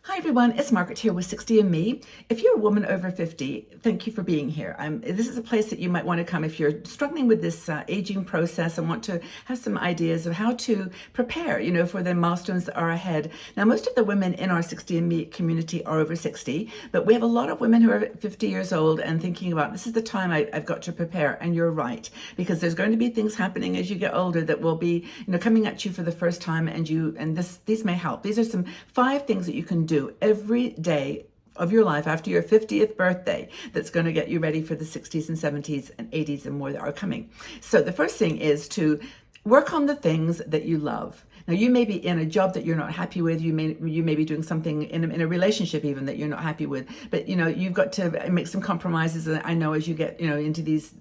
Hi everyone, it's Margaret here with 60 and Me. If you're a woman over 50, thank you for being here. This is a place that you might want to come if you're struggling with this aging process and want to have some ideas of how to prepare, for the milestones that are ahead. Now, most of the women in our 60 and Me community are over 60, but we have a lot of women who are 50 years old and thinking about this is the time I've got to prepare. And you're right, because there's going to be things happening as you get older that will be, coming at you for the first time, and these may help. These are some 5 things that you can do every day of your life after your 50th birthday that's going to get you ready for the 60s and 70s and 80s and more that are coming. So the first thing is to work on the things that you love. Now, you may be in a job that you're not happy with. You may be doing something in a relationship even that you're not happy with. But you've got to make some compromises. I know as you get into these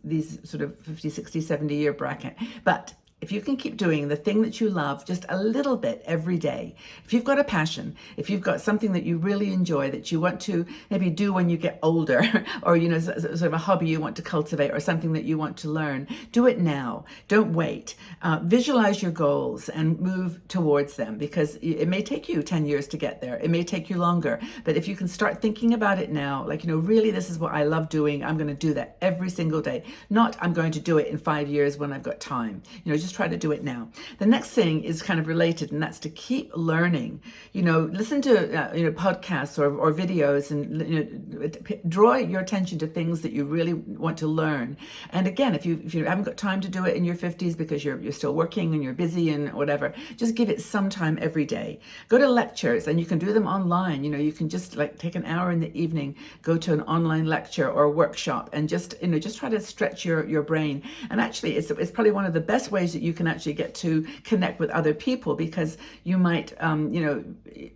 sort of 50, 60, 70-year bracket. But if you can keep doing the thing that you love just a little bit every day, if you've got a passion, if you've got something that you really enjoy that you want to maybe do when you get older, or sort of a hobby you want to cultivate, or something that you want to learn, do it now. Don't wait. Visualize your goals and move towards them, because it may take you 10 years to get there. It may take you longer, but if you can start thinking about it now, like, really this is what I love doing, I'm going to do that every single day. Not I'm going to do it in 5 years when I've got time. Just try to do it now. The next thing is kind of related, and that's to keep learning. Listen to podcasts or videos, and draw your attention to things that you really want to learn. And again, if you haven't got time to do it in your 50s because you're still working and you're busy and whatever, just give it some time every day. Go to lectures, and you can do them online. You can just take an hour in the evening, go to an online lecture or a workshop, and just try to stretch your brain. And actually, it's probably one of the best ways that you can actually get to connect with other people, because you might,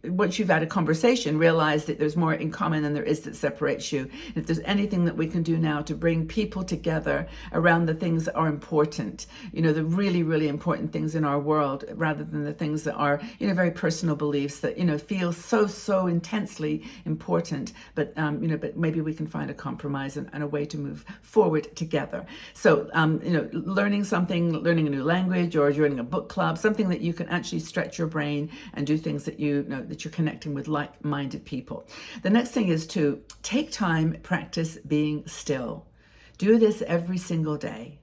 once you've had a conversation, realize that there's more in common than there is that separates you. And if there's anything that we can do now to bring people together around the things that are important, the really, really important things in our world, rather than the things that are, very personal beliefs that, feel so intensely important, but maybe we can find a compromise and a way to move forward together. So, learning a new language, or joining a book club, something that you can actually stretch your brain and do things that that you're connecting with like-minded people. The next thing is to take time, practice being still. Do this every single day.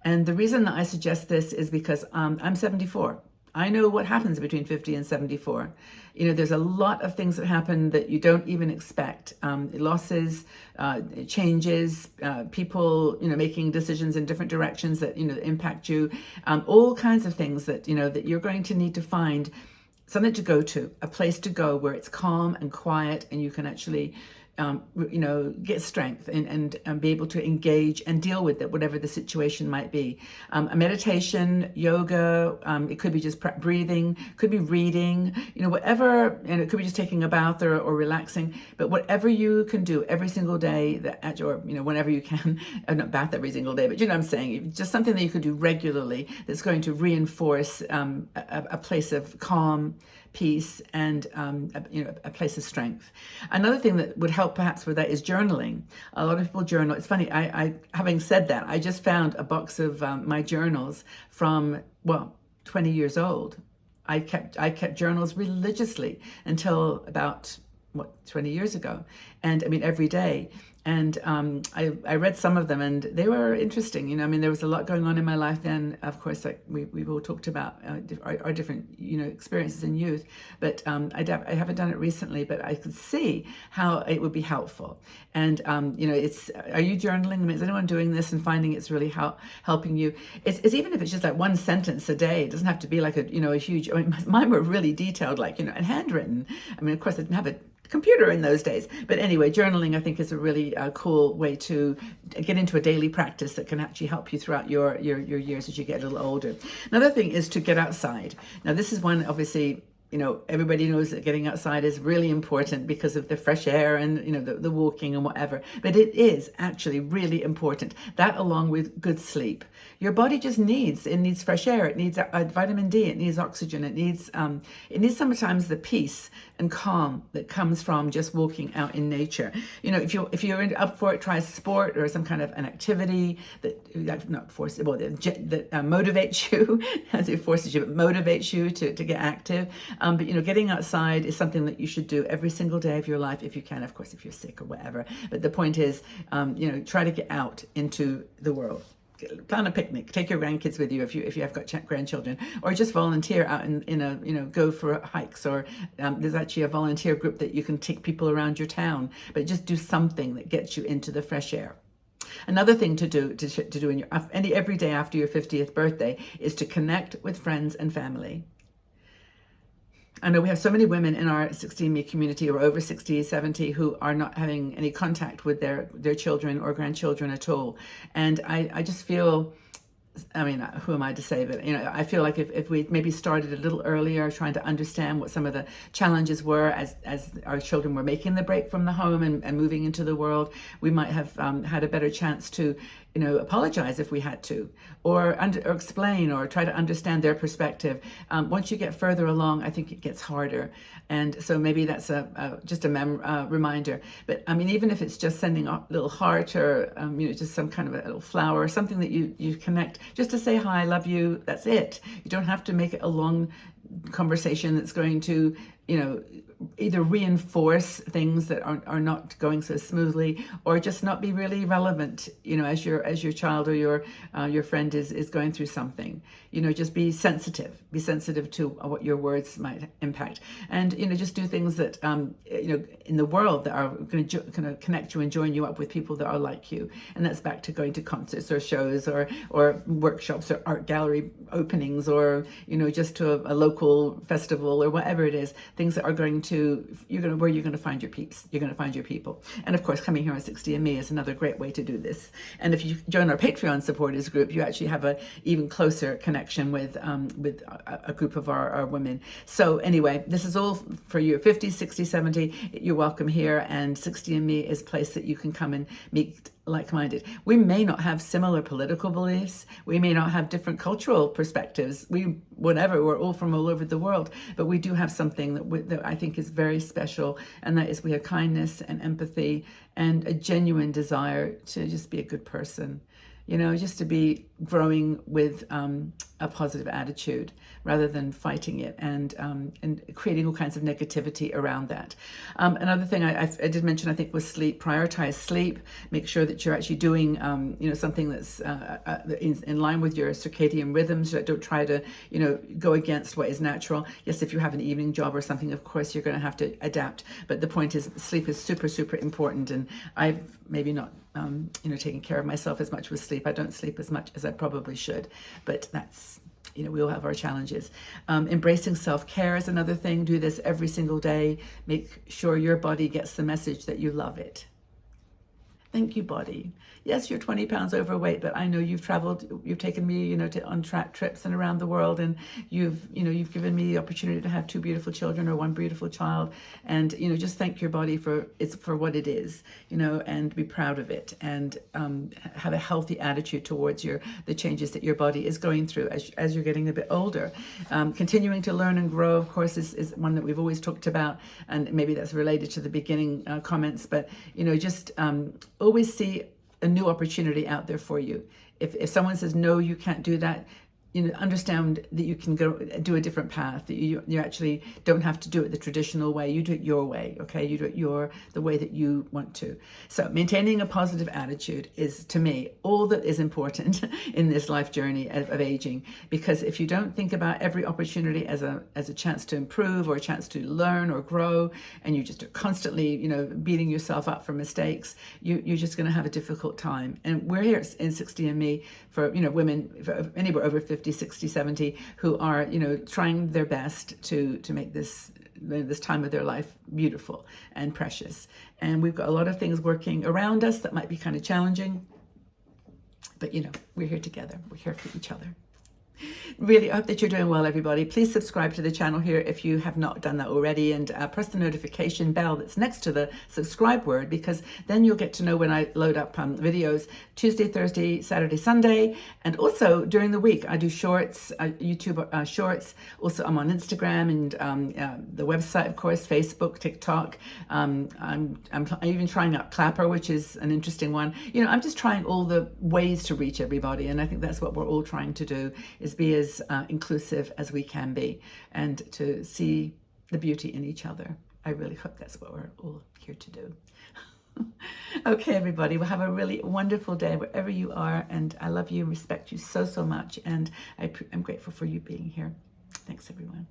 And the reason that I suggest this is because I'm 74. I know what happens between 50 and 74. There's a lot of things that happen that you don't even expect. Losses, changes, people, making decisions in different directions that, impact you. All kinds of things that, that you're going to need to find something to go to, a place to go where it's calm and quiet, and you can actually get strength and be able to engage and deal with it, whatever the situation might be. A meditation, yoga, it could be just breathing, could be reading, whatever, and it could be just taking a bath or relaxing. But whatever you can do every single day, or whenever you can, not bath every single day, but you know what I'm saying, just something that you could do regularly that's going to reinforce a place of calm, peace, and a place of strength. Another thing that would help perhaps with that is journaling. A lot of people journal. It's funny, I having said that, I just found a box of my journals from 20 years old. I kept journals religiously until about 20 years ago, and every day. And I read some of them, and they were interesting. There was a lot going on in my life then. Of course, like we've all talked about our different, experiences in youth. But I haven't done it recently, but I could see how it would be helpful. And it's, are you journaling? Is anyone doing this and finding it's really helping you? It's even if it's just like one sentence a day. It doesn't have to be like a huge. Mine were really detailed, and handwritten. Of course, I didn't have a computer in those days. But anyway, journaling, I think, is a really cool way to get into a daily practice that can actually help you throughout your years as you get a little older. Another thing is to get outside. Now, this is one, obviously, everybody knows that getting outside is really important because of the fresh air and, the walking and whatever. But it is actually really important. That, along with good sleep. Your body just needs fresh air. It needs vitamin D. It needs oxygen. It needs sometimes the peace and calm that comes from just walking out in nature. If you're up for it, try a sport or some kind of an activity that motivates you, as it forces you, but motivates you to get active. But getting outside is something that you should do every single day of your life if you can. Of course, if you're sick or whatever. But the point is, try to get out into the world. Plan a picnic. Take your grandkids with you if you have got grandchildren, or just volunteer out in a go for hikes. Or there's actually a volunteer group that you can take people around your town. But just do something that gets you into the fresh air. Another thing to do in your every day after your 50th birthday is to connect with friends and family. I know we have so many women in our 60Me community who are over 60, 70 who are not having any contact with their children or grandchildren at all. And I just feel, I mean, who am I to say, but I feel like if we maybe started a little earlier, trying to understand what some of the challenges were as our children were making the break from the home and moving into the world, we might have had a better chance to apologize if we had to, or explain, or try to understand their perspective. Once you get further along, I think it gets harder. And so maybe that's just a reminder. But I mean, even if it's just sending a little heart, or just some kind of a little flower, or something that you connect, just to say hi, love you, that's it. You don't have to make it a long conversation that's going to either reinforce things that are not going so smoothly, or just not be really relevant as your child or your friend is going through something. Just be sensitive to what your words might impact, and just do things that in the world that are going to connect you and join you up with people that are like you. And that's back to going to concerts or shows or workshops or art gallery openings, or just to a local festival or whatever it is. Things that are going to where you're going to find your peeps. You're going to find your people. And of course, coming here on 60Me is another great way to do this. And if you join our Patreon supporters group, you actually have a even closer connection with a group of our women. So anyway, this is all for you. 50, 60, 70, you're welcome here. And 60Me is a place that you can come and meet like-minded. We may not have similar political beliefs. We may not have different cultural perspectives. We're all from all over the world, but we do have something that I think is very special, and that is we have kindness and empathy and a genuine desire to just be a good person. Just to be growing with a positive attitude rather than fighting it and creating all kinds of negativity around that. Another thing I did mention, I think, was sleep. Prioritize sleep. Make sure that you're actually doing something that's in line with your circadian rhythms. Don't try to go against what is natural. Yes, if you have an evening job or something, of course you're going to have to adapt. But the point is, sleep is super, super important. And I've maybe not taking care of myself as much with sleep. I don't sleep as much as I probably should, but that's, we all have our challenges. Embracing self-care is another thing. Do this every single day. Make sure your body gets the message that you love it. Thank you, body. Yes, you're 20 pounds overweight, but I know you've traveled, you've taken me, on trips and around the world, and you've given me the opportunity to have 2 beautiful children or 1 beautiful child, and, just thank your body for what it is, and be proud of it, and have a healthy attitude towards the changes that your body is going through as you're getting a bit older. Continuing to learn and grow, of course, is one that we've always talked about, and maybe that's related to the beginning comments, but, just always see a new opportunity out there for you. If someone says, no, you can't do that, understand that you can go do a different path, that you actually don't have to do it the traditional way. You do it your way, okay? You do it the way that you want to. So maintaining a positive attitude is, to me, all that is important in this life journey of aging, because if you don't think about every opportunity as a chance to improve or a chance to learn or grow, and you just are constantly, beating yourself up for mistakes, you're just going to have a difficult time. And we're here in 60Me for, women for anywhere over 50, 60, 70 who are, trying their best to make this time of their life beautiful and precious. And we've got a lot of things working around us that might be kind of challenging, but we're here together. We're here for each other. Really, I hope that you're doing well, everybody. Please subscribe to the channel here if you have not done that already, and press the notification bell that's next to the subscribe word, because then you'll get to know when I load up videos Tuesday, Thursday, Saturday, Sunday, and also during the week I do shorts, YouTube shorts. Also, I'm on Instagram and the website, of course, Facebook, TikTok. I'm even trying out Clapper, which is an interesting one. I'm just trying all the ways to reach everybody, and I think that's what we're all trying to do, is is be as inclusive as we can be, and to see the beauty in each other. I really hope that's what we're all here to do. Okay, everybody, well, have a really wonderful day wherever you are, and I love you and respect you so, so much, and I'm grateful for you being here. Thanks, everyone.